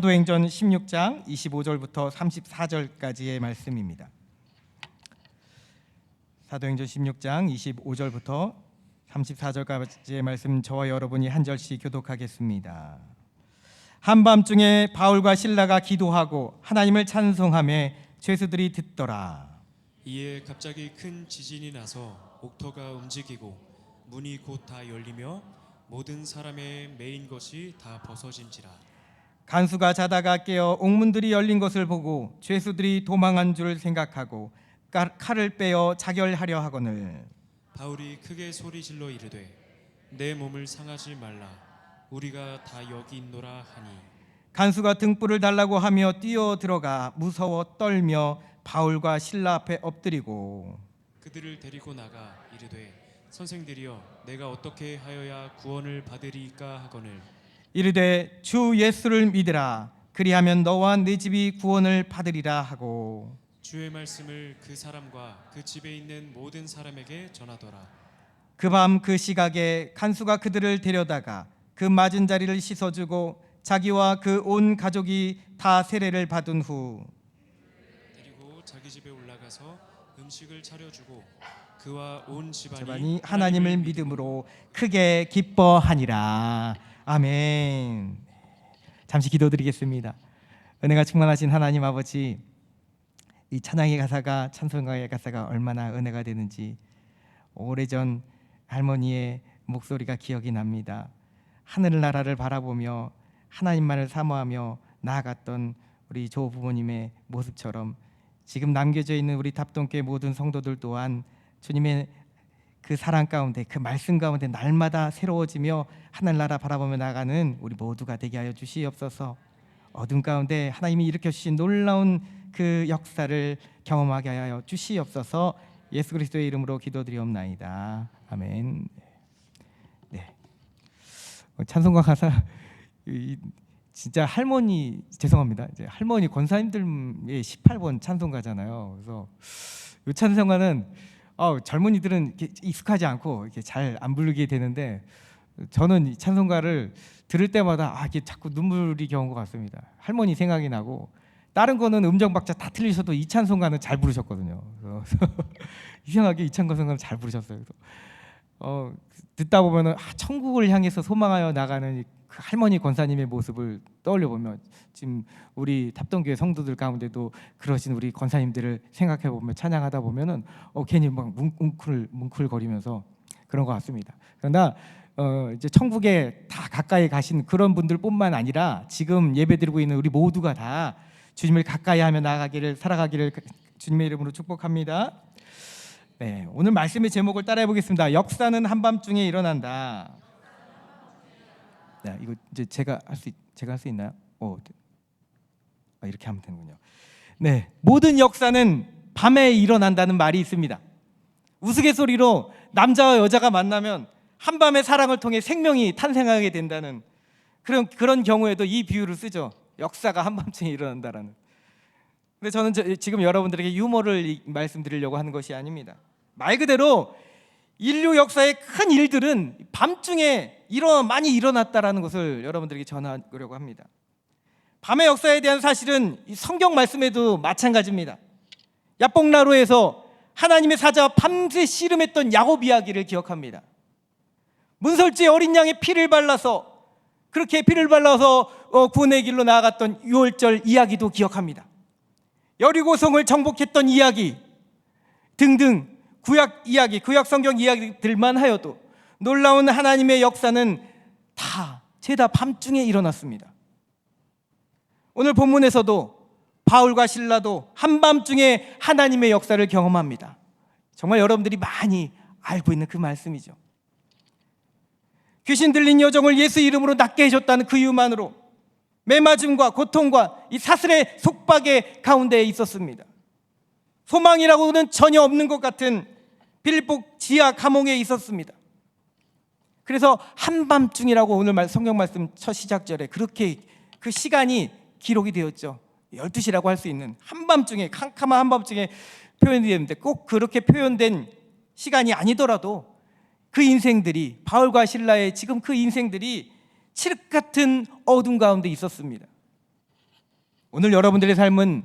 사도행전 16장 25절부터 34절까지의 말씀입니다. 사도행전 16장 25절부터 34절까지의 말씀, 저와 여러분이 한 절씩 교독하겠습니다. 한밤중에 바울과 실라가 기도하고 하나님을 찬송하며 죄수들이 듣더라. 이에 갑자기 큰 지진이 나서 옥터가 움직이고 문이 곧 다 열리며 모든 사람의 매인 것이 다 벗어진지라. 간수가 자다가 깨어 옥문들이 열린 것을 보고 죄수들이 도망한 줄 생각하고 칼을 빼어 자결하려 하거늘 바울이 크게 소리질러 이르되 내 몸을 상하지 말라, 우리가 다 여기 있노라 하니, 간수가 등불을 달라고 하며 뛰어 들어가 무서워 떨며 바울과 실라 앞에 엎드리고 그들을 데리고 나가 이르되 선생들이여, 내가 어떻게 하여야 구원을 받으리까 하거늘 이르되 주 예수를 믿으라, 그리하면 너와 네 집이 구원을 받으리라 하고 주의 말씀을 그 사람과 그 집에 있는 모든 사람에게 전하더라. 그 밤 그 시각에 간수가 그들을 데려다가 그 맞은 자리를 씻어주고 자기와 그 온 가족이 다 세례를 받은 후 데리고 자기 집에 올라가서 음식을 차려주고 그와 온 집안이 하나님을 믿음으로 크게 기뻐하니라. 아멘. 잠시 기도드리겠습니다. 은혜가 충만하신 하나님 아버지, 이 찬양의 가사가, 찬송가의 가사가 얼마나 은혜가 되는지 오래전 할머니의 목소리가 기억이 납니다. 하늘나라를 바라보며 하나님만을 사모하며 나아갔던 우리 조 부모님의 모습처럼 지금 남겨져 있는 우리 답동교회 모든 성도들 또한 주님의 그 사랑 가운데, 그 말씀 가운데 날마다 새로워지며 하늘나라 바라보며 나가는 우리 모두가 되게 하여 주시옵소서. 어둠 가운데 하나님이 일으켜 주신 놀라운 그 역사를 경험하게 하여 주시옵소서. 예수 그리스도의 이름으로 기도드리옵나이다. 아멘. 네. 찬송가 가사 진짜 할머니, 죄송합니다. 이제 할머니 권사님들의 18번 찬송가잖아요. 그래서 이 찬송가는 젊은이들은 이렇게 익숙하지 않고 이렇게 잘 안 부르게 되는데, 저는 이 찬송가를 들을 때마다 이게 자꾸 눈물이 겨운 것 같습니다. 할머니 생각이 나고, 다른 거는 음정 박자 다 틀리셔도 이 찬송가는 잘 부르셨거든요. 그래서 이상하게 이 찬송가는 잘 부르셨어요. 그래서 듣다 보면은 천국을 향해서 소망하여 나가는 그 할머니 권사님의 모습을 떠올려 보면, 지금 우리 답동교회 성도들 가운데도 그러신 우리 권사님들을 생각해 보면, 찬양하다 보면은 괜히 막 뭉클거리면서 그런 것 같습니다. 그러나 이제 천국에 다 가까이 가신 그런 분들뿐만 아니라 지금 예배드리고 있는 우리 모두가 다 주님을 가까이 하며 나아가기를, 살아가기를 주님의 이름으로 축복합니다. 네, 오늘 말씀의 제목을 따라해 보겠습니다. 역사는 한밤중에 일어난다. 네, 이거 이제 제가 할 수 있나요? 이렇게 하면 되는군요. 네, 모든 역사는 밤에 일어난다는 말이 있습니다. 우스갯소리로 남자와 여자가 만나면 한밤의 사랑을 통해 생명이 탄생하게 된다는 그런 경우에도 이 비유를 쓰죠. 역사가 한밤중에 일어난다라는. 근데 저는 지금 여러분들에게 유머를 말씀드리려고 하는 것이 아닙니다. 말 그대로 인류 역사의 큰 일들은 밤중에 많이 일어났다라는 것을 여러분들에게 전하려고 합니다. 밤의 역사에 대한 사실은 성경 말씀에도 마찬가지입니다. 야복나루에서 하나님의 사자와 밤새 씨름했던 야곱 이야기를 기억합니다. 문설주의 어린 양의 피를 발라서 구원의 길로 나아갔던 유월절 이야기도 기억합니다. 여리고성을 정복했던 이야기 등등, 구약 이야기, 구약 성경 이야기들만 하여도 놀라운 하나님의 역사는 죄다 밤중에 일어났습니다. 오늘 본문에서도 바울과 실라도 한밤중에 하나님의 역사를 경험합니다. 정말 여러분들이 많이 알고 있는 그 말씀이죠. 귀신 들린 여종을 예수 이름으로 낫게 해줬다는 그 이유만으로 매맞음과 고통과 이 사슬의 속박의 가운데에 있었습니다. 소망이라고는 전혀 없는 것 같은 빌립보 지하 감옥에 있었습니다. 그래서 한밤중이라고 오늘 성경 말씀 첫 시작절에 그렇게 그 시간이 기록이 되었죠. 12시라고 할 수 있는 한밤중에, 캄캄한 한밤중에 표현이 되는데, 꼭 그렇게 표현된 시간이 아니더라도 그 인생들이, 바울과 실라의 지금 그 인생들이 칠흑 같은 어둠 가운데 있었습니다. 오늘 여러분들의 삶은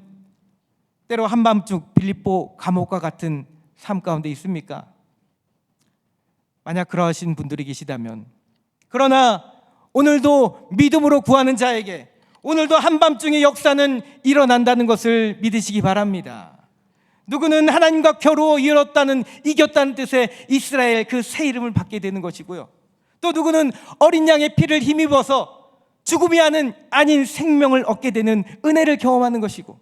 때로 한밤중 빌립보 감옥과 같은 삶 가운데 있습니까? 만약 그러하신 분들이 계시다면, 그러나 오늘도 믿음으로 구하는 자에게 오늘도 한밤중의 역사는 일어난다는 것을 믿으시기 바랍니다. 누구는 하나님과 겨루어 이겼다는 뜻의 이스라엘 그 새 이름을 받게 되는 것이고요, 또 누구는 어린 양의 피를 힘입어서 죽음이 아닌 생명을 얻게 되는 은혜를 경험하는 것이고,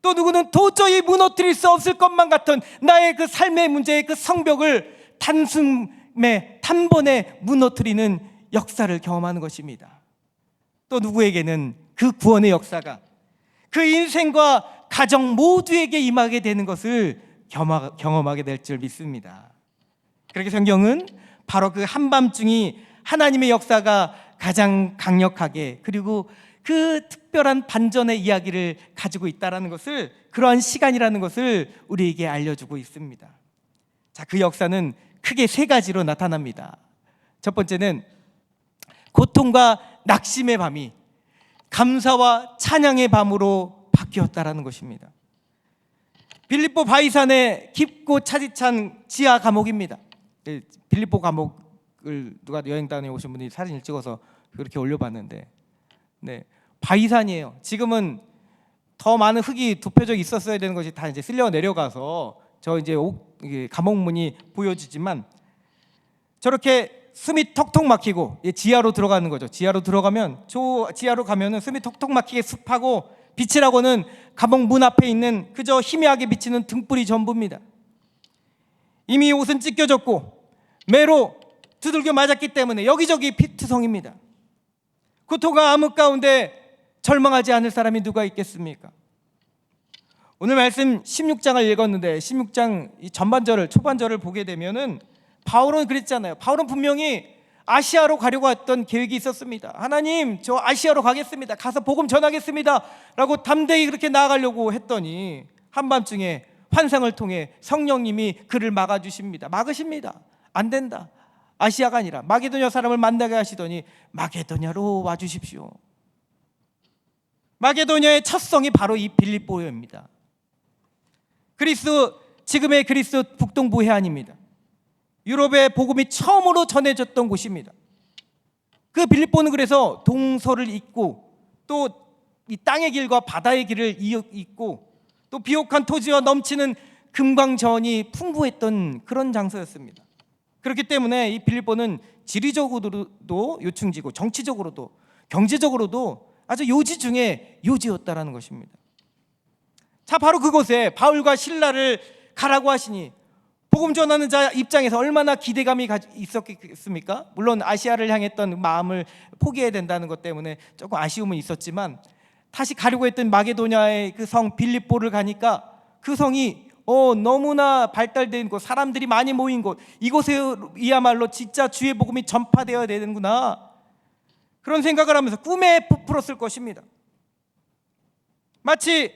또 누구는 도저히 무너뜨릴 수 없을 것만 같은 나의 그 삶의 문제의 그 성벽을 단번에 무너뜨리는 역사를 경험하는 것입니다. 또 누구에게는 그 구원의 역사가 그 인생과 가정 모두에게 임하게 되는 것을 경험하게 될 줄 믿습니다. 그렇게 성경은 바로 그 한밤중이 하나님의 역사가 가장 강력하게, 그리고 그 특별한 반전의 이야기를 가지고 있다는 것을, 그러한 시간이라는 것을 우리에게 알려주고 있습니다. 자, 그 역사는 크게 세 가지로 나타납니다. 첫 번째는 고통과 낙심의 밤이 감사와 찬양의 밤으로 바뀌었다라는 것입니다. 빌립보 바이산의 깊고 차디찬 지하 감옥입니다. 빌립보 감옥을 누가 여행 다녀오신 분이 사진을 찍어서 그렇게 올려봤는데, 바이산이에요. 지금은 더 많은 흙이 덮여져 있었어야 되는 것이 다 이제 쓸려 내려가서 저 이제 감옥문이 보여지지만, 저렇게 숨이 턱턱 막히고 지하로 들어가는 거죠. 지하로 들어가면, 지하로 가면은 숨이 턱턱 막히게 습하고, 빛이라고는 감옥 문 앞에 있는 그저 희미하게 비치는 등불이 전부입니다. 이미 옷은 찢겨졌고 매로 두들겨 맞았기 때문에 여기저기 피투성입니다. 고통과 암흑 가운데 절망하지 않을 사람이 누가 있겠습니까? 오늘 말씀 16장을 읽었는데 16장 이 초반절을 보게 되면은 바울은 그랬잖아요. 바울은 분명히 아시아로 가려고 했던 계획이 있었습니다. 하나님, 저 아시아로 가겠습니다. 가서 복음 전하겠습니다 라고 담대히 그렇게 나아가려고 했더니 한밤중에 환상을 통해 성령님이 그를 막아주십니다. 막으십니다. 안 된다. 아시아가 아니라 마게도냐 사람을 만나게 하시더니 마게도냐로 와주십시오. 마게도냐의 첫 성이 바로 이 빌립보입니다. 지금의 그리스 북동부 해안입니다. 유럽의 복음이 처음으로 전해졌던 곳입니다. 그 빌립보는 그래서 동서를 잇고, 또 이 땅의 길과 바다의 길을 잇고, 또 비옥한 토지와 넘치는 금광자원이 풍부했던 그런 장소였습니다. 그렇기 때문에 이 빌립보는 지리적으로도 요충지고 정치적으로도 경제적으로도 아주 요지 중에 요지였다라는 것입니다. 자, 바로 그곳에 바울과 실라를 가라고 하시니 복음 전하는 자 입장에서 얼마나 기대감이 있었겠습니까? 물론 아시아를 향했던 마음을 포기해야 된다는 것 때문에 조금 아쉬움은 있었지만, 다시 가려고 했던 마게도냐의 그 성 빌립보를 가니까 그 성이 너무나 발달된 곳, 사람들이 많이 모인 곳, 이곳에야말로 진짜 주의 복음이 전파되어야 되는구나, 그런 생각을 하면서 꿈에 부풀었을 것입니다. 마치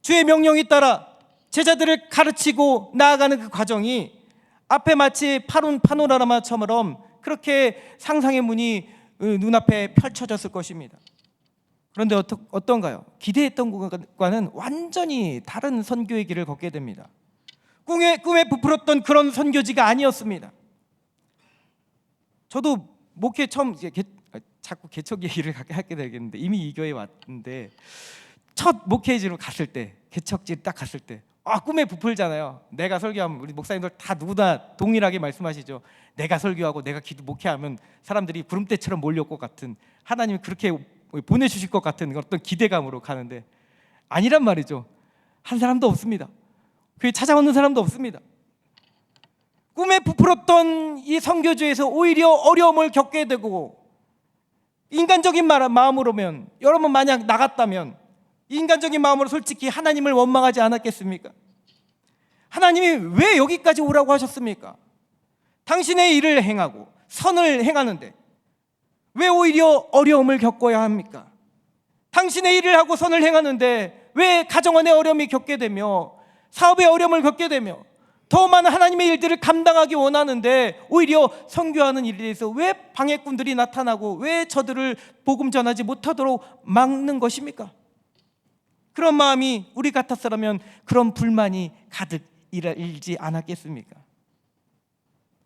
주의 명령에 따라 제자들을 가르치고 나아가는 그 과정이 앞에 마치 파노라마처럼 그렇게 상상의 문이 눈앞에 펼쳐졌을 것입니다. 그런데 어떤가요? 기대했던 것과는 완전히 다른 선교의 길을 걷게 됩니다. 꿈에 부풀었던 그런 선교지가 아니었습니다. 저도 목회 처음 자꾸 개척 얘기를 하게 되겠는데, 이미 이 교회에 왔는데 첫 목회지로 갔을 때, 개척지 딱 갔을 때 꿈에 부풀잖아요. 내가 설교하면, 우리 목사님들 다 누구나 동일하게 말씀하시죠. 내가 설교하고 내가 목회하면 사람들이 구름대처럼 몰려올 것 같은, 하나님이 그렇게 보내주실 것 같은 어떤 기대감으로 가는데 아니란 말이죠. 한 사람도 없습니다. 교회 찾아오는 사람도 없습니다. 꿈에 부풀었던 이 선교지에서 오히려 어려움을 겪게 되고, 인간적인 마음으로면, 여러분 만약 나갔다면 인간적인 마음으로 솔직히 하나님을 원망하지 않았겠습니까? 하나님이 왜 여기까지 오라고 하셨습니까? 당신의 일을 행하고 선을 행하는데 왜 오히려 어려움을 겪어야 합니까? 당신의 일을 하고 선을 행하는데 왜 가정안의 어려움이 겪게 되며 사업의 어려움을 겪게 되며 더 많은 하나님의 일들을 감당하기 원하는데 오히려 선교하는 일에 대해서 왜 방해꾼들이 나타나고 왜 저들을 복음 전하지 못하도록 막는 것입니까? 그런 마음이 우리 같았으라면 그런 불만이 가득 일지 않았겠습니까?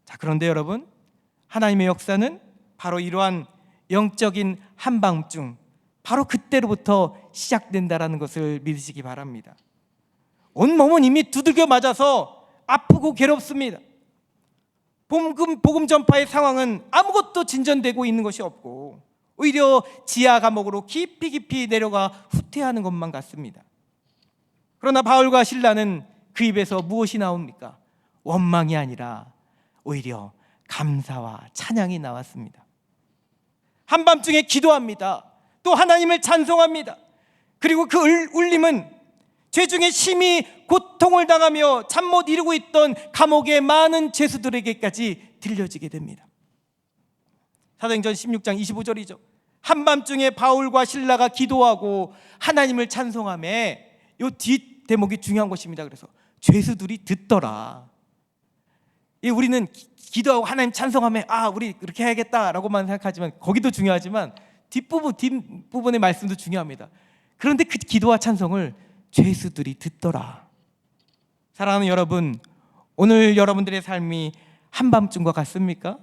자, 그런데 여러분, 하나님의 역사는 바로 이러한 영적인 한밤중, 바로 그때로부터 시작된다라는 것을 믿으시기 바랍니다. 온몸은 이미 두들겨 맞아서 아프고 괴롭습니다. 복음 전파의 상황은 아무것도 진전되고 있는 것이 없고 오히려 지하 감옥으로 깊이 내려가 후퇴하는 것만 같습니다. 그러나 바울과 실라는 그 입에서 무엇이 나옵니까? 원망이 아니라 오히려 감사와 찬양이 나왔습니다. 한밤중에 기도합니다. 또 하나님을 찬송합니다. 그리고 그 울림은 죄중에 심히 고통을 당하며 잠 못 이루고 있던 감옥의 많은 죄수들에게까지 들려지게 됩니다. 사도행전 16장 25절이죠. 한밤중에 바울과 실라가 기도하고 하나님을 찬송하며, 이 뒷 대목이 중요한 것입니다. 그래서 죄수들이 듣더라. 우리는 기도하고 하나님 찬송하며 우리 그렇게 해야겠다라고만 생각하지만, 거기도 중요하지만 뒷부분의 말씀도 중요합니다. 그런데 그 기도와 찬송을 죄수들이 듣더라. 사랑하는 여러분, 오늘 여러분들의 삶이 한밤중과 같습니까?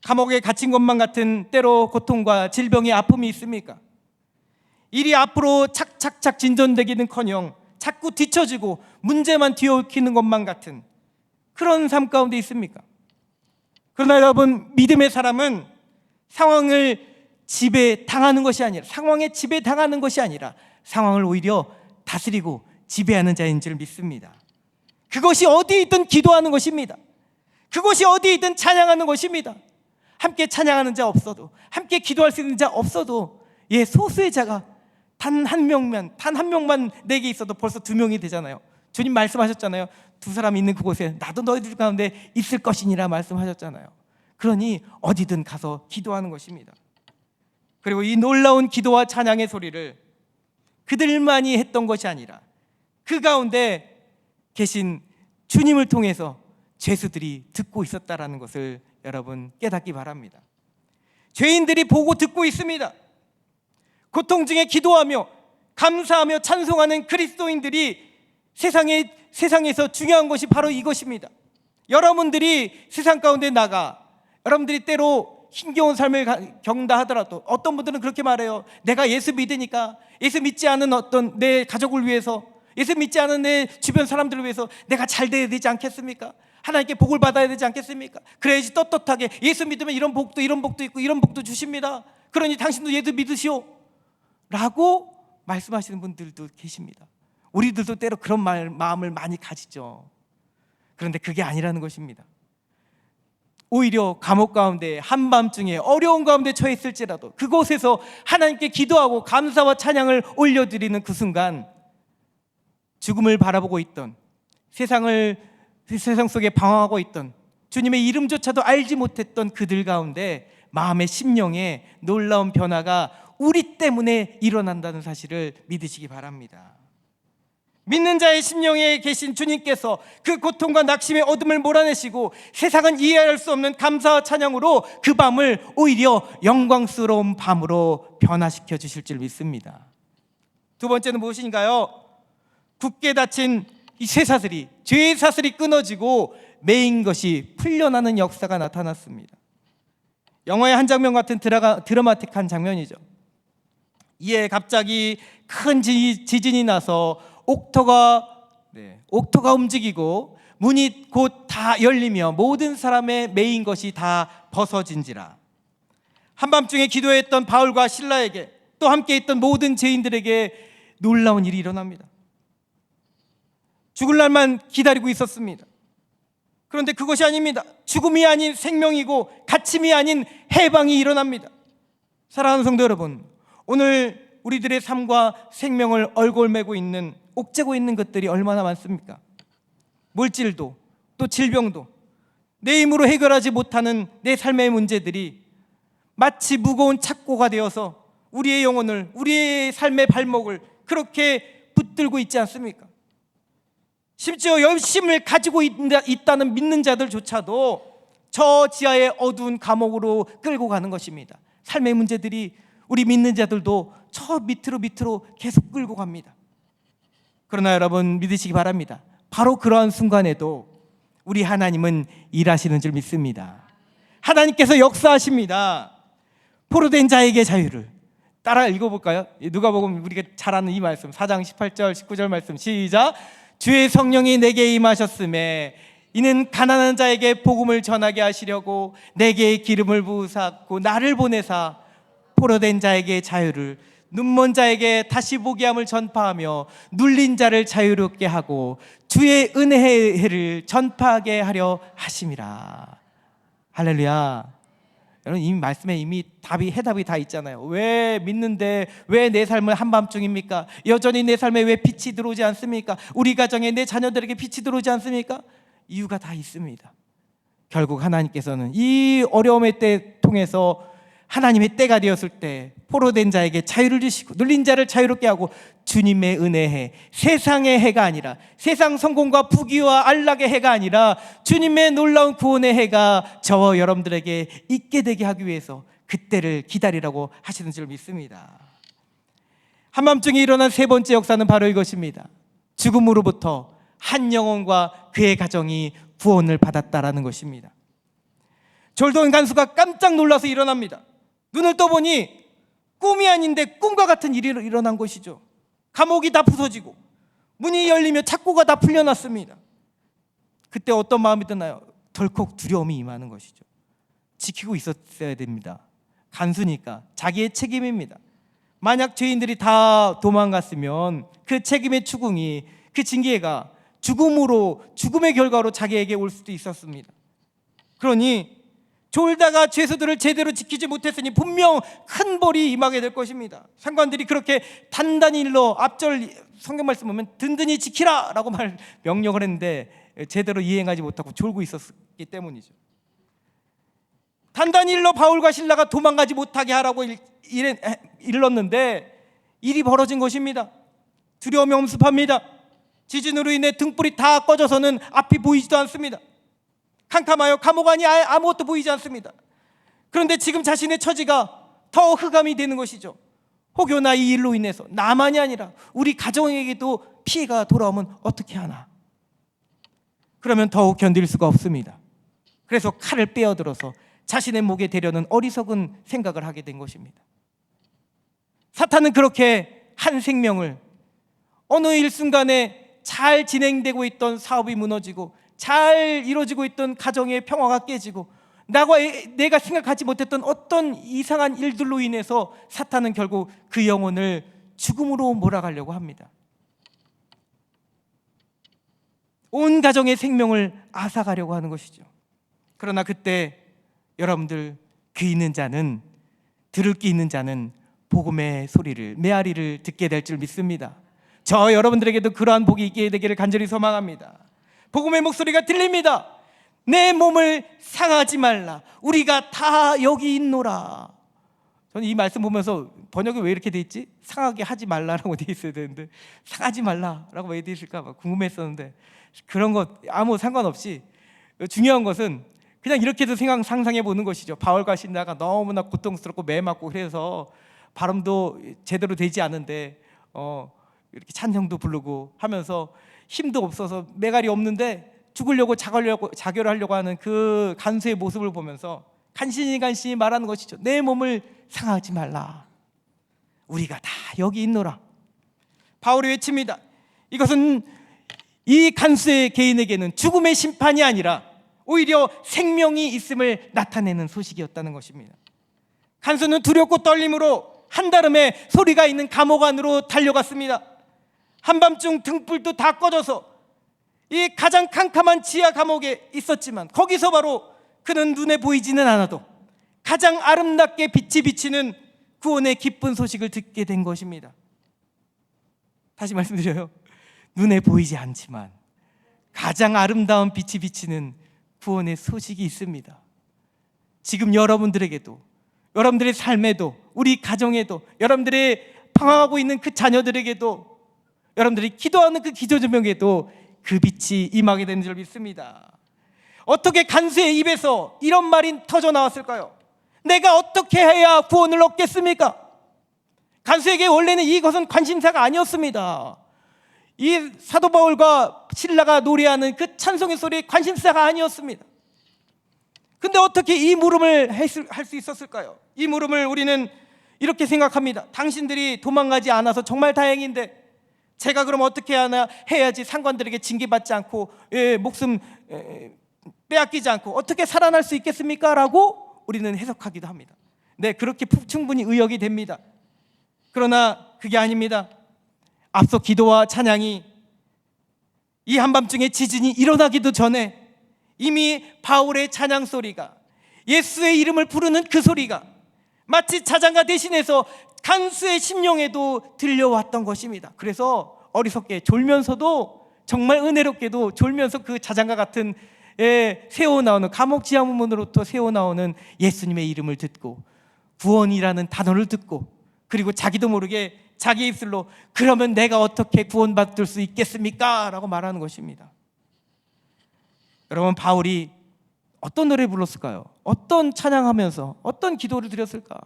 감옥에 갇힌 것만 같은 때로 고통과 질병의 아픔이 있습니까? 일이 앞으로 착착착 진전되기는커녕 자꾸 뒤처지고 문제만 뒤엉키는 것만 같은 그런 삶 가운데 있습니까? 그러나 여러분, 믿음의 사람은 상황을 지배당하는 것이 아니라, 상황에 지배당하는 것이 아니라 상황을 오히려 다스리고 지배하는 자인 줄 믿습니다. 그것이 어디 있든 기도하는 것입니다. 그것이 어디 있든 찬양하는 것입니다. 함께 찬양하는 자 없어도, 함께 기도할 수 있는 자 없어도, 소수의 자가 단 한 명만 내게 있어도 벌써 2명이 되잖아요. 주님 말씀하셨잖아요. 2사람 있는 그곳에 나도 너희들 가운데 있을 것이니라 말씀하셨잖아요. 그러니 어디든 가서 기도하는 것입니다. 그리고 이 놀라운 기도와 찬양의 소리를 그들만이 했던 것이 아니라 그 가운데 계신 주님을 통해서 죄수들이 듣고 있었다라는 것을 여러분 깨닫기 바랍니다. 죄인들이 보고 듣고 있습니다. 고통 중에 기도하며 감사하며 찬송하는 그리스도인들이 세상에서 중요한 것이 바로 이것입니다. 여러분들이 세상 가운데 나가, 여러분들이 때로 힘겨운 삶을 겪는다 하더라도, 어떤 분들은 그렇게 말해요. 내가 예수 믿으니까, 예수 믿지 않은 어떤 내 가족을 위해서, 예수 믿지 않은 내 주변 사람들을 위해서 내가 잘 돼야 되지 않겠습니까? 하나님께 복을 받아야 되지 않겠습니까? 그래야지 떳떳하게 예수 믿으면 이런 복도 있고 이런 복도 주십니다. 그러니 당신도 예수 믿으시오 라고 말씀하시는 분들도 계십니다. 우리들도 때로 그런 마음을 많이 가지죠. 그런데 그게 아니라는 것입니다. 오히려 감옥 가운데 한밤중에 어려운 가운데 처했을지라도 그곳에서 하나님께 기도하고 감사와 찬양을 올려드리는 그 순간, 죽음을 바라보고 있던, 세상 속에 방황하고 있던, 주님의 이름조차도 알지 못했던 그들 가운데 마음의 심령에 놀라운 변화가 우리 때문에 일어난다는 사실을 믿으시기 바랍니다. 믿는 자의 심령에 계신 주님께서 그 고통과 낙심의 어둠을 몰아내시고 세상은 이해할 수 없는 감사와 찬양으로 그 밤을 오히려 영광스러운 밤으로 변화시켜 주실 줄 믿습니다. 두 번째는 무엇인가요? 굳게 닫힌 이 쇠사슬이, 죄의 사슬이 끊어지고 매인 것이 풀려나는 역사가 나타났습니다. 영화의 한 장면 같은 드라마틱한 장면이죠. 이에 갑자기 큰 지진이 나서 옥토가 움직이고 문이 곧 다 열리며 모든 사람의 매인 것이 다 벗어진지라. 한밤중에 기도했던 바울과 실라에게, 또 함께 있던 모든 죄인들에게 놀라운 일이 일어납니다. 죽을 날만 기다리고 있었습니다. 그런데 그것이 아닙니다. 죽음이 아닌 생명이고 갇힘이 아닌 해방이 일어납니다. 사랑하는 성도 여러분, 오늘 우리들의 삶과 생명을 얼골매고 있는, 옥죄고 있는 것들이 얼마나 많습니까? 물질도, 또 질병도, 내 힘으로 해결하지 못하는 내 삶의 문제들이 마치 무거운 착고가 되어서 우리의 영혼을, 우리의 삶의 발목을 그렇게 붙들고 있지 않습니까? 심지어 열심을 가지고 있다는 믿는 자들조차도 저 지하의 어두운 감옥으로 끌고 가는 것입니다. 삶의 문제들이 우리 믿는 자들도 저 밑으로 계속 끌고 갑니다. 그러나 여러분 믿으시기 바랍니다. 바로 그러한 순간에도 우리 하나님은 일하시는 줄 믿습니다. 하나님께서 역사하십니다. 포로된 자에게 자유를. 따라 읽어볼까요? 누가복음 우리가 잘 아는 이 말씀 4장 18절 19절 말씀 시작. 주의 성령이 내게 임하셨음에 이는 가난한 자에게 복음을 전하게 하시려고 내게 기름을 부으사고 나를 보내사 포로된 자에게 자유를, 눈먼 자에게 다시 보게 함을 전파하며 눌린 자를 자유롭게 하고 주의 은혜의 해를 전파하게 하려 하심이라. 할렐루야. 여러분 이 말씀에 이미 해답이 다 있잖아요. 왜 믿는데 왜 내 삶은 한밤중입니까? 여전히 내 삶에 왜 빛이 들어오지 않습니까? 우리 가정에 내 자녀들에게 빛이 들어오지 않습니까? 이유가 다 있습니다. 결국 하나님께서는 이 어려움의 때 통해서 하나님의 때가 되었을 때 포로된 자에게 자유를 주시고 눌린 자를 자유롭게 하고 주님의 은혜의 세상의 해가 아니라 세상 성공과 부귀와 안락의 해가 아니라 주님의 놀라운 구원의 해가 저와 여러분들에게 있게 되게 하기 위해서 그때를 기다리라고 하시는 줄 믿습니다. 한밤중에 일어난 세 번째 역사는 바로 이것입니다. 죽음으로부터 한 영혼과 그의 가정이 구원을 받았다라는 것입니다. 졸도인 간수가 깜짝 놀라서 일어납니다. 눈을 떠보니 꿈이 아닌데 꿈과 같은 일이 일어난 것이죠. 감옥이 다 부서지고 문이 열리며 착고가 다 풀려났습니다. 그때 어떤 마음이 드나요? 덜컥 두려움이 임하는 것이죠. 지키고 있었어야 됩니다. 간수니까 자기의 책임입니다. 만약 죄인들이 다 도망갔으면 그 책임의 추궁이, 그 징계가 죽음의 결과로 자기에게 올 수도 있었습니다. 그러니 졸다가 죄수들을 제대로 지키지 못했으니 분명 큰 벌이 임하게 될 것입니다. 상관들이 그렇게 단단히 일러 앞절 성경 말씀 보면 든든히 지키라 라고 명령을 했는데 제대로 이행하지 못하고 졸고 있었기 때문이죠. 단단히 일러 바울과 실라가 도망가지 못하게 하라고 일렀는데 일이 벌어진 것입니다. 두려움이 엄습합니다. 지진으로 인해 등불이 다 꺼져서는 앞이 보이지도 않습니다. 캄캄하여 감옥 안이 아무것도 보이지 않습니다. 그런데 지금 자신의 처지가 더 흑암이 되는 것이죠. 혹여나 이 일로 인해서 나만이 아니라 우리 가정에게도 피해가 돌아오면 어떻게 하나? 그러면 더욱 견딜 수가 없습니다. 그래서 칼을 빼어들어서 자신의 목에 대려는 어리석은 생각을 하게 된 것입니다. 사탄은 그렇게 한 생명을 어느 일순간에 잘 진행되고 있던 사업이 무너지고 잘 이루어지고 있던 가정의 평화가 깨지고 내가 생각하지 못했던 어떤 이상한 일들로 인해서 사탄은 결국 그 영혼을 죽음으로 몰아가려고 합니다. 온 가정의 생명을 앗아가려고 하는 것이죠. 그러나 그때 여러분들 귀 있는 자는, 들을 귀 있는 자는 복음의 소리를, 메아리를 듣게 될 줄 믿습니다. 저 여러분들에게도 그러한 복이 있게 되기를 간절히 소망합니다. 복음의 목소리가 들립니다. 내 몸을 상하지 말라. 우리가 다 여기 있노라. 저는 이 말씀 보면서 번역이 왜 이렇게 돼 있지? 상하게 하지 말라라고 돼 있어야 되는데 상하지 말라라고 왜 돼 있을까 궁금했었는데 그런 것 아무 상관없이 중요한 것은 그냥 이렇게도 상상해 보는 것이죠. 바울과 실라가 너무나 고통스럽고 매맞고 그래서 발음도 제대로 되지 않은데 이렇게 찬송도 부르고 하면서 힘도 없어서 매갈이 없는데 죽으려고 자결을 하려고 하는 그 간수의 모습을 보면서 간신히 말하는 것이죠. 내 몸을 상하지 말라. 우리가 다 여기 있노라. 바울이 외칩니다. 이것은 이 간수의 개인에게는 죽음의 심판이 아니라 오히려 생명이 있음을 나타내는 소식이었다는 것입니다. 간수는 두렵고 떨림으로 한달음에 소리가 있는 감옥 안으로 달려갔습니다. 한밤중 등불도 다 꺼져서 이 가장 캄캄한 지하 감옥에 있었지만 거기서 바로 그는 눈에 보이지는 않아도 가장 아름답게 빛이 비치는 구원의 기쁜 소식을 듣게 된 것입니다. 다시 말씀드려요. 눈에 보이지 않지만 가장 아름다운 빛이 비치는 구원의 소식이 있습니다. 지금 여러분들에게도, 여러분들의 삶에도, 우리 가정에도, 여러분들의 방황하고 있는 그 자녀들에게도, 여러분들이 기도하는 그 기도 제목에도 그 빛이 임하게 되는 줄 믿습니다. 어떻게 간수의 입에서 이런 말이 터져 나왔을까요? 내가 어떻게 해야 구원을 얻겠습니까? 간수에게 원래는 이것은 관심사가 아니었습니다. 이 사도 바울과 실라가 노래하는 그 찬송의 소리에 관심사가 아니었습니다. 근데 어떻게 이 물음을 할 수 있었을까요? 이 물음을 우리는 이렇게 생각합니다. 당신들이 도망가지 않아서 정말 다행인데 제가 그럼 어떻게 하나 해야지 상관들에게 징계받지 않고 목숨 빼앗기지 않고 어떻게 살아날 수 있겠습니까? 라고 우리는 해석하기도 합니다. 네, 그렇게 충분히 의역이 됩니다. 그러나 그게 아닙니다. 앞서 기도와 찬양이 이 한밤중에 지진이 일어나기도 전에 이미 바울의 찬양 소리가, 예수의 이름을 부르는 그 소리가 마치 자장가 대신해서 간수의 심령에도 들려왔던 것입니다. 그래서 어리석게 졸면서도, 정말 은혜롭게도 졸면서 그 자장가 같은 새어나오는 감옥 지하문으로부터 새어나오는 예수님의 이름을 듣고 구원이라는 단어를 듣고, 그리고 자기도 모르게 자기 입술로 그러면 내가 어떻게 구원받을 수 있겠습니까? 라고 말하는 것입니다. 여러분, 바울이 어떤 노래 불렀을까요? 어떤 찬양하면서 어떤 기도를 드렸을까?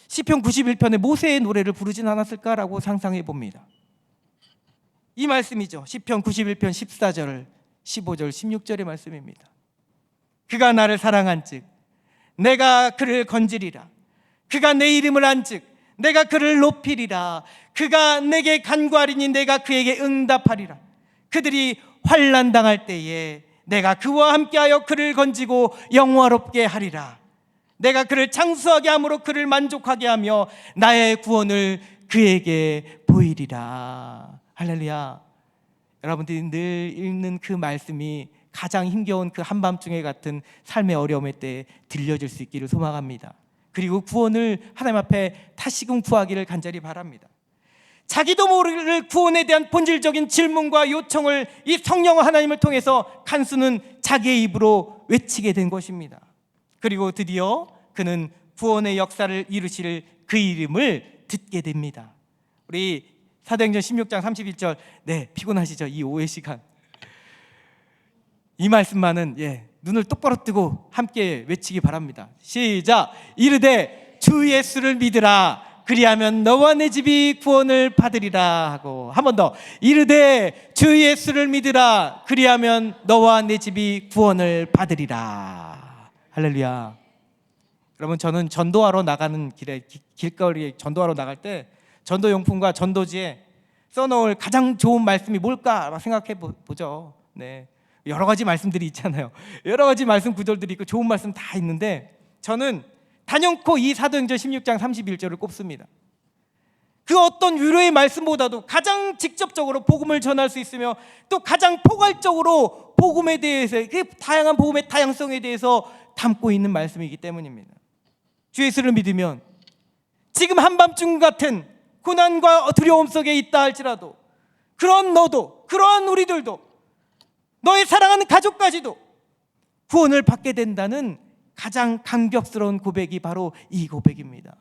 시편 91편에 모세의 노래를 부르진 않았을까라고 상상해 봅니다. 이 말씀이죠. 시편 91편 14절, 15절, 16절의 말씀입니다. 그가 나를 사랑한즉 내가 그를 건지리라. 그가 내 이름을 안즉 내가 그를 높이리라. 그가 내게 간구하리니 내가 그에게 응답하리라. 그들이 환난 당할 때에 내가 그와 함께하여 그를 건지고 영화롭게 하리라. 내가 그를 장수하게 함으로 그를 만족하게 하며 나의 구원을 그에게 보이리라. 할렐루야. 여러분들이 늘 읽는 그 말씀이 가장 힘겨운 그 한밤중에 같은 삶의 어려움의 때에 들려질 수 있기를 소망합니다. 그리고 구원을 하나님 앞에 다시금 구하기를 간절히 바랍니다. 자기도 모를 구원에 대한 본질적인 질문과 요청을 이 성령 하나님을 통해서 간수는 자기의 입으로 외치게 된 것입니다. 그리고 드디어 그는 구원의 역사를 이루실 그 이름을 듣게 됩니다. 우리 사도행전 16장 31절, 네, 피곤하시죠? 이 오해 시간. 이 말씀만은 눈을 똑바로 뜨고 함께 외치기 바랍니다. 시작. 이르되 주 예수를 믿으라. 그리하면 너와 내 집이 구원을 받으리라 하고, 한 번 더. 이르되 주 예수를 믿으라. 그리하면 너와 내 집이 구원을 받으리라. 할렐루야. 여러분, 저는 전도하러 나가는 길에, 길거리에 전도하러 나갈 때 전도용품과 전도지에 써놓을 가장 좋은 말씀이 뭘까 생각해 보죠. 네, 여러 가지 말씀들이 있잖아요. 여러 가지 말씀 구절들이 있고 좋은 말씀 다 있는데 저는 단연코 이 사도행전 16장 31절을 꼽습니다. 그 어떤 위로의 말씀보다도 가장 직접적으로 복음을 전할 수 있으며 또 가장 포괄적으로 복음에 대해서, 그 다양한 복음의 다양성에 대해서 담고 있는 말씀이기 때문입니다. 주 예수를 믿으면 지금 한밤중 같은 고난과 두려움 속에 있다 할지라도, 그런 너도, 그러한 우리들도, 너의 사랑하는 가족까지도 구원을 받게 된다는 가장 감격스러운 고백이 바로 이 고백입니다.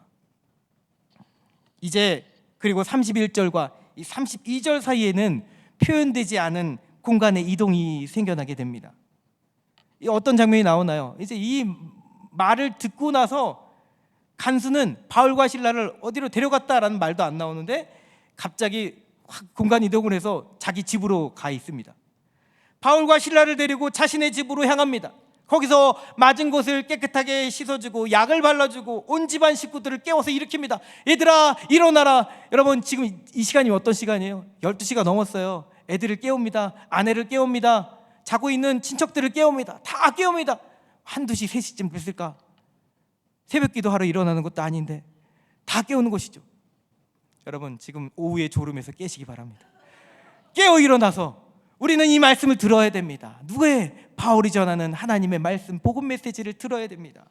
이제 그리고 31절과 이 32절 사이에는 표현되지 않은 공간의 이동이 생겨나게 됩니다. 어떤 장면이 나오나요? 이제 이 말을 듣고 나서 간수는 바울과 실라를 어디로 데려갔다라는 말도 안 나오는데 갑자기 확 공간 이동을 해서 자기 집으로 가 있습니다. 바울과 실라를 데리고 자신의 집으로 향합니다. 거기서 맞은 곳을 깨끗하게 씻어주고 약을 발라주고 온 집안 식구들을 깨워서 일으킵니다. 얘들아 일어나라. 여러분, 지금 이 시간이 어떤 시간이에요? 12시가 넘었어요. 애들을 깨웁니다. 아내를 깨웁니다. 자고 있는 친척들을 깨웁니다. 다 깨웁니다. 1-2시, 3시쯤 됐을까? 새벽기도 하러 일어나는 것도 아닌데 다 깨우는 것이죠. 여러분, 지금 오후에 졸음에서 깨시기 바랍니다. 깨어 일어나서 우리는 이 말씀을 들어야 됩니다. 누구의? 바울이 전하는 하나님의 말씀, 복음 메시지를 들어야 됩니다.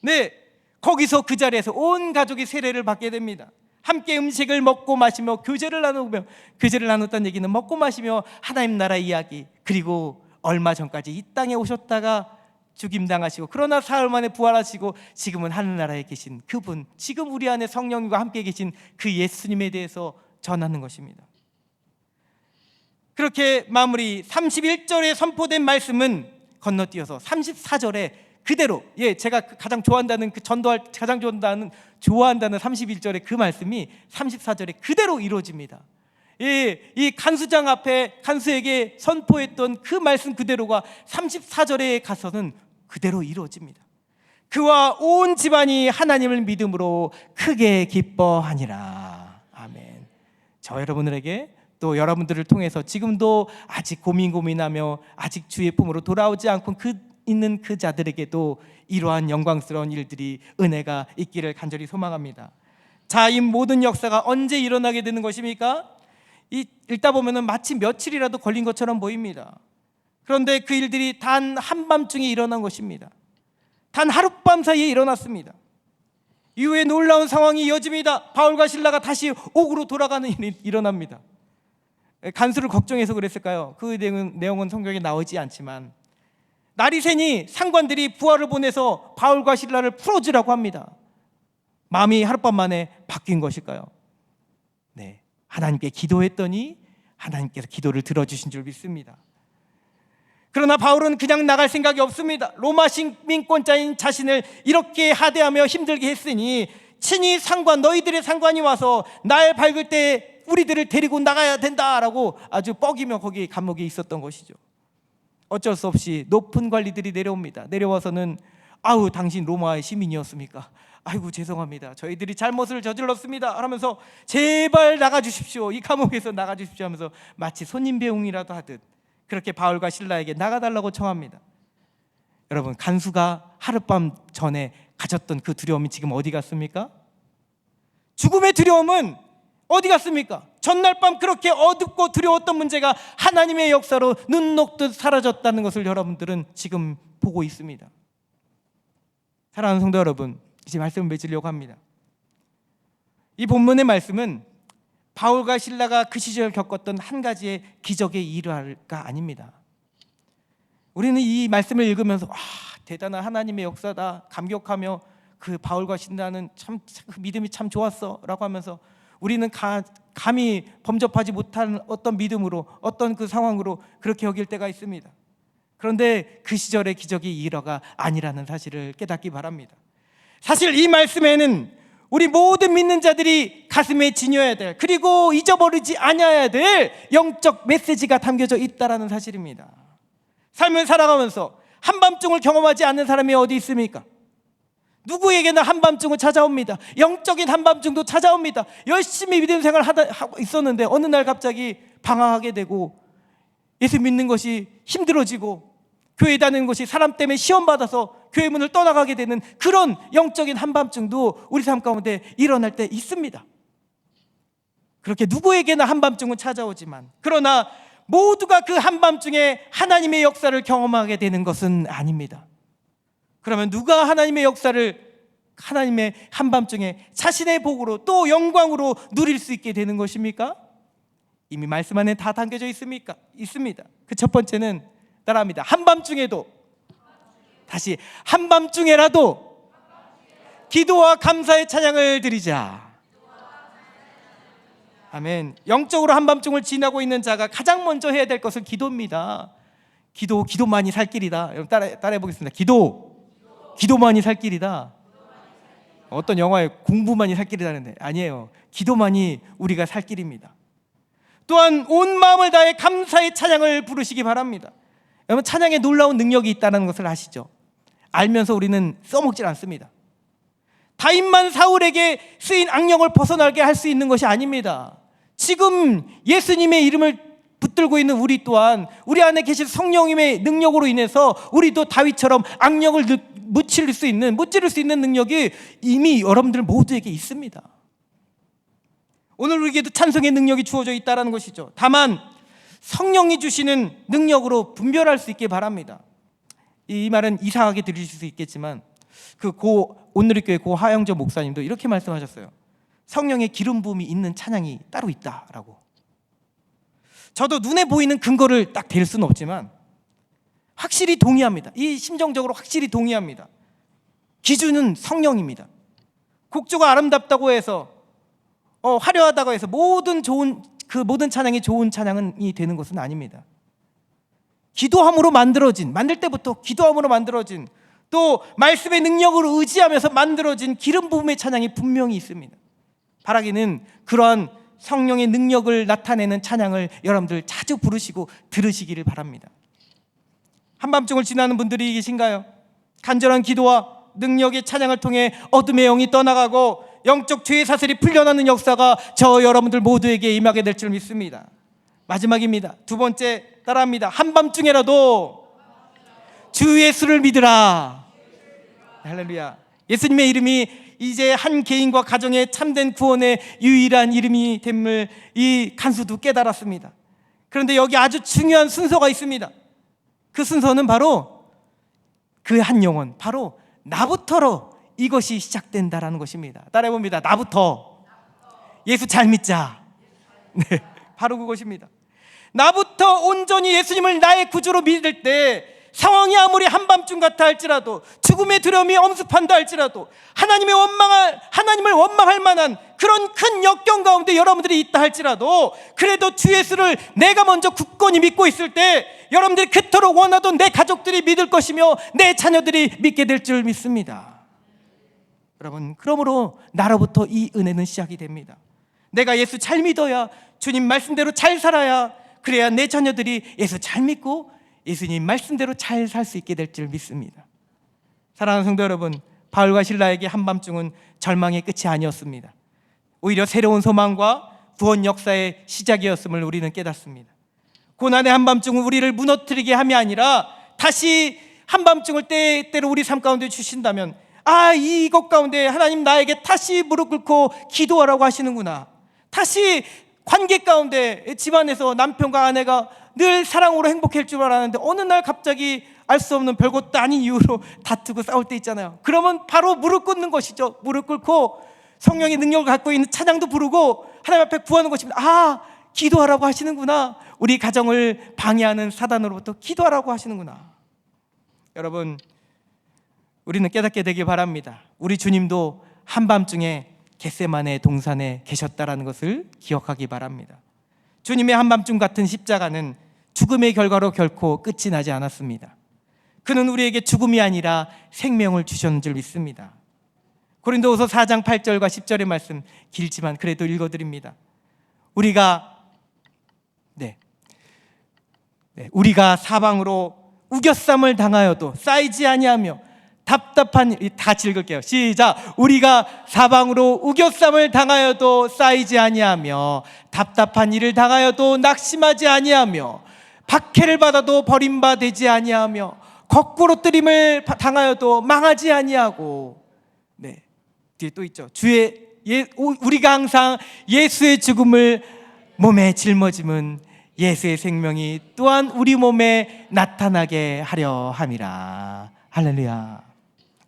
네, 거기서 그 자리에서 온 가족이 세례를 받게 됩니다. 함께 음식을 먹고 마시며 교제를 나눴다는 얘기는 먹고 마시며 하나님 나라 이야기, 그리고 얼마 전까지 이 땅에 오셨다가 죽임당하시고 그러나 사흘 만에 부활하시고 지금은 하늘나라에 계신 그분, 지금 우리 안에 성령과 함께 계신 그 예수님에 대해서 전하는 것입니다. 그렇게 마무리 31절에 선포된 말씀은 건너뛰어서 34절에 그대로, 제가 가장 좋아한다는 그 전도할 가장 좋아한다는 31절의 그 말씀이 34절에 그대로 이루어집니다. 이 간수장 앞에 간수에게 선포했던 그 말씀 그대로가 34절에 가서는 그대로 이루어집니다. 그와 온 집안이 하나님을 믿음으로 크게 기뻐하니라. 아멘. 저 여러분들에게 또 여러분들을 통해서 지금도 아직 고민하며 아직 주의 품으로 돌아오지 않고 있는 그 자들에게도 이러한 영광스러운 일들이, 은혜가 있기를 간절히 소망합니다. 자, 이 모든 역사가 언제 일어나게 되는 것입니까? 읽다 보면은 마치 며칠이라도 걸린 것처럼 보입니다. 그런데 그 일들이 단 한밤중에 일어난 것입니다. 단 하룻밤 사이에 일어났습니다. 이후에 놀라운 상황이 이어집니다. 바울과 실라가 다시 옥으로 돌아가는 일이 일어납니다. 간수를 걱정해서 그랬을까요? 그 내용은 성경에 나오지 않지만 날이 새니 상관들이 부하를 보내서 바울과 실라를 풀어주라고 합니다. 마음이 하룻밤 만에 바뀐 것일까요? 네, 하나님께 기도했더니 하나님께서 기도를 들어주신 줄 믿습니다. 그러나 바울은 그냥 나갈 생각이 없습니다. 로마 시민권자인 자신을 이렇게 하대하며 힘들게 했으니 친히 너희들의 상관이 와서 날 밝을 때 우리들을 데리고 나가야 된다라고 아주 뻐기며 거기 감옥에 있었던 것이죠. 어쩔 수 없이 높은 관리들이 내려옵니다. 내려와서는 아우, 당신 로마의 시민이었습니까? 아이고, 죄송합니다. 저희들이 잘못을 저질렀습니다. 하면서 제발 나가주십시오. 이 감옥에서 나가주십시오 하면서 마치 손님 배웅이라도 하듯 그렇게 바울과 실라에게 나가달라고 청합니다. 여러분, 간수가 하룻밤 전에 가졌던 그 두려움이 지금 어디 갔습니까? 죽음의 두려움은 어디 갔습니까? 전날 밤 그렇게 어둡고 두려웠던 문제가 하나님의 역사로 눈 녹듯 사라졌다는 것을 여러분들은 지금 보고 있습니다. 사랑하는 성도 여러분, 이제 말씀을 맺으려고 합니다. 이 본문의 말씀은 바울과 실라가 그 시절 겪었던 한 가지의 기적의 일화가 아닙니다. 우리는 이 말씀을 읽으면서 대단한 하나님의 역사다 감격하며 그 바울과 실라는 그 믿음이 참 좋았어 라고 하면서 우리는 감히 범접하지 못한 어떤 믿음으로, 어떤 그 상황으로 그렇게 여길 때가 있습니다. 그런데 그 시절의 기적의 일화가 아니라는 사실을 깨닫기 바랍니다. 사실 이 말씀에는 우리 모든 믿는 자들이 가슴에 지녀야 될, 그리고 잊어버리지 않아야 될 영적 메시지가 담겨져 있다는 사실입니다. 삶을 살아가면서 한밤중을 경험하지 않는 사람이 어디 있습니까? 누구에게나 한밤중은 찾아옵니다. 영적인 한밤중도 찾아옵니다. 열심히 믿음 생활을 하고 있었는데 어느 날 갑자기 방황하게 되고 예수 믿는 것이 힘들어지고 교회 다니는 것이 사람 때문에 시험받아서 교회 문을 떠나가게 되는 그런 영적인 한밤중도 우리 삶 가운데 일어날 때 있습니다. 그렇게 누구에게나 한밤중은 찾아오지만, 그러나 모두가 그 한밤중에 하나님의 역사를 경험하게 되는 것은 아닙니다. 그러면 누가 하나님의 역사를, 하나님의 한밤중에 자신의 복으로 또 영광으로 누릴 수 있게 되는 것입니까? 이미 말씀 안에 다 담겨져 있습니다. 그 첫 번째는 따라합니다. 한밤중에도, 다시 한밤중에라도 기도와 감사의 찬양을 드리자. 아멘. 영적으로 한밤중을 지나고 있는 자가 가장 먼저 해야 될 것은 기도입니다. 기도만이 살 길이다. 여러분 따라해 보겠습니다. 기도만이 살 길이다. 어떤 영화에 공부만이 살 길이라는데 아니에요. 기도만이 우리가 살 길입니다. 또한 온 마음을 다해 감사의 찬양을 부르시기 바랍니다. 여러분, 찬양에 놀라운 능력이 있다는 것을 아시죠? 알면서 우리는 써먹질 않습니다. 다윗만 사울에게 쓰인 악령을 벗어나게 할 수 있는 것이 아닙니다. 지금 예수님의 이름을 붙들고 있는 우리 또한 우리 안에 계신 성령님의 능력으로 인해서 우리도 다윗처럼 악령을 무찌를 수 있는 능력이 이미 여러분들 모두에게 있습니다. 오늘 우리에게도 찬송의 능력이 주어져 있다는 것이죠. 다만 성령이 주시는 능력으로 분별할 수 있게 바랍니다. 이 말은 이상하게 들리실 수 있겠지만 온누리교회 고 하영조 목사님도 이렇게 말씀하셨어요. 성령의 기름 부음이 있는 찬양이 따로 있다라고. 저도 눈에 보이는 근거를 딱 댈 수는 없지만 확실히 동의합니다. 이 심정적으로 확실히 동의합니다. 기준은 성령입니다. 곡조가 아름답다고 해서 화려하다고 해서 모든 찬양이 좋은 찬양이 되는 것은 아닙니다. 만들 때부터 기도함으로 만들어진 또 말씀의 능력을 의지하면서 만들어진 기름 부음의 찬양이 분명히 있습니다. 바라기는 그러한 성령의 능력을 나타내는 찬양을 여러분들 자주 부르시고 들으시기를 바랍니다. 한밤중을 지나는 분들이 계신가요? 간절한 기도와 능력의 찬양을 통해 어둠의 영이 떠나가고 영적 죄의 사슬이 풀려나는 역사가 저 여러분들 모두에게 임하게 될 줄 믿습니다. 마지막입니다. 두 번째 따라합니다. 한밤중에라도 주 예수를 믿으라. 할렐루야. 예수님의 이름이 이제 한 개인과 가정의 참된 구원의 유일한 이름이 됨을 이 간수도 깨달았습니다. 그런데 여기 아주 중요한 순서가 있습니다. 그 순서는 바로 그 한 영혼, 바로 나부터로 이것이 시작된다라는 것입니다. 따라해봅니다. 나부터 예수 잘 믿자. 네, 바로 그것입니다. 나부터 온전히 예수님을 나의 구주로 믿을 때 상황이 아무리 한밤중 같아 할지라도, 죽음의 두려움이 엄습한다 할지라도, 하나님을 원망할 만한 그런 큰 역경 가운데 여러분들이 있다 할지라도, 그래도 주 예수를 내가 먼저 굳건히 믿고 있을 때 여러분들이 그토록 원하던 내 가족들이 믿을 것이며 내 자녀들이 믿게 될 줄 믿습니다. 여러분, 그러므로 나로부터 이 은혜는 시작이 됩니다. 내가 예수 잘 믿어야, 주님 말씀대로 잘 살아야, 그래야 내 자녀들이 예수 잘 믿고 예수님 말씀대로 잘 살 수 있게 될 줄 믿습니다. 사랑하는 성도 여러분, 바울과 실라에게 한밤중은 절망의 끝이 아니었습니다. 오히려 새로운 소망과 구원 역사의 시작이었음을 우리는 깨닫습니다. 고난의 한밤중은 우리를 무너뜨리게 함이 아니라 다시 한밤중을 때때로 우리 삶 가운데 주신다면, 이것 가운데 하나님 나에게 다시 무릎 꿇고 기도하라고 하시는구나. 다시 관계 가운데 집안에서 남편과 아내가 늘 사랑으로 행복할 줄 알았는데 어느 날 갑자기 알 수 없는 별것도 아닌 이유로 다투고 싸울 때 있잖아요. 그러면 바로 무릎 꿇는 것이죠. 무릎 꿇고 성령의 능력을 갖고 있는 찬양도 부르고 하나님 앞에 구하는 것입니다. 기도하라고 하시는구나. 우리 가정을 방해하는 사단으로부터 기도하라고 하시는구나. 여러분, 우리는 깨닫게 되길 바랍니다. 우리 주님도 한밤중에 겟세마네 동산에 계셨다라는 것을 기억하기 바랍니다. 주님의 한밤중 같은 십자가는 죽음의 결과로 결코 끝이 나지 않았습니다. 그는 우리에게 죽음이 아니라 생명을 주셨는 줄 믿습니다. 고린도후서 4장 8절과 10절의 말씀 길지만 그래도 읽어드립니다. 우리가 사방으로 우겨쌈을 당하여도 쌓이지 아니하며 답답한 같이 읽을게요. 시작. 우리가 사방으로 우겨쌈을 당하여도 쌓이지 아니하며 답답한 일을 당하여도 낙심하지 아니하며 박해를 받아도 버림받지 아니하며 거꾸로 뜨림을 당하여도 망하지 아니하고, 뒤에 또 있죠. 우리가 항상 예수의 죽음을 몸에 짊어짐은 예수의 생명이 또한 우리 몸에 나타나게 하려 함이라. 할렐루야.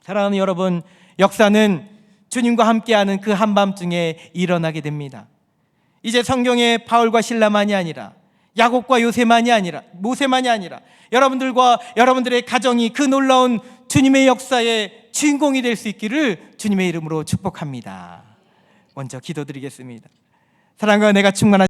사랑하는 여러분, 역사는 주님과 함께하는 그 한밤중에 일어나게 됩니다. 이제 성경에 바울과 실라만이 아니라 야곱과 모세만이 아니라 여러분들과 여러분들의 가정이 그 놀라운 주님의 역사의 주인공이 될 수 있기를 주님의 이름으로 축복합니다. 먼저 기도드리겠습니다. 사랑과 은혜가 충만한